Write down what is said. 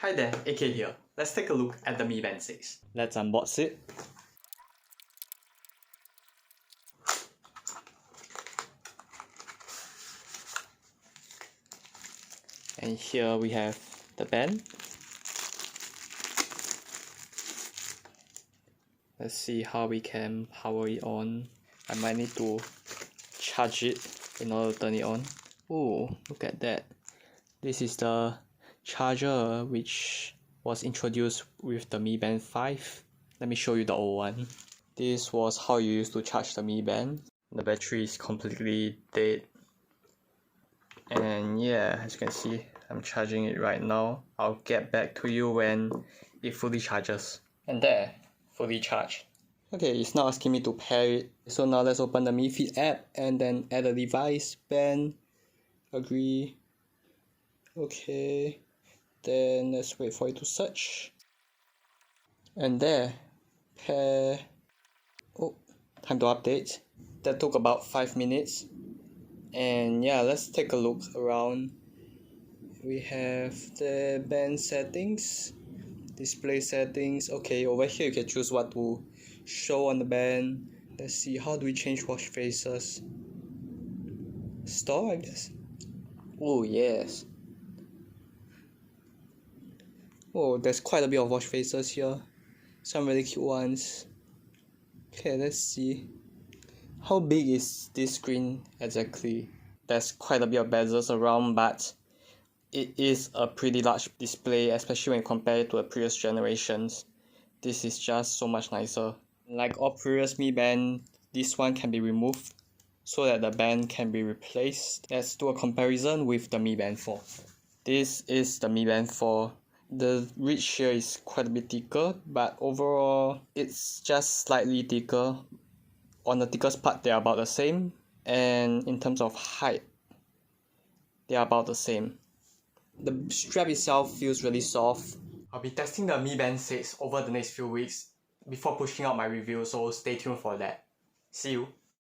Hi there, AK here. Let's take a look at the Mi Band 6. Let's unbox it. And here we have the band. Let's see how we can power it on. I might need to charge it in order to turn it on. Oh, look at that. This is the charger which was introduced with the Mi Band 5. Let me show you the old one. This was how you used to charge the Mi Band. The battery is completely dead. And yeah, as you can see, I'm charging it right now. I'll get back to you when it fully charges. And there, fully charged. Okay, it's now asking me to pair it. So now let's open the Mi Fit app and then add a device, band, agree. Okay, then let's wait for it to search. And there, pair. Oh, time to update. That took about 5 minutes. And yeah, let's take a look around. We have the band settings, display settings. Okay, over here you can choose what to show on the band. Let's see, how do we change watch faces? Store, I guess. Oh yes. Oh, there's quite a bit of watch faces here. Some really cute ones. Okay, let's see. How big is this screen exactly? There's quite a bit of bezels around, but it is a pretty large display, especially when compared to the previous generations. This is just so much nicer. Like all previous Mi Band, this one can be removed so that the band can be replaced. Let's do a comparison with the Mi Band 4. This is the Mi Band 4. The reach here is quite a bit thicker, but overall it's just slightly thicker. On the thickest part they are about the same, and in terms of height they are about the same. The strap itself feels really soft. I'll be testing the Mi Band 6 over the next few weeks before pushing out my review, so stay tuned for that. See you!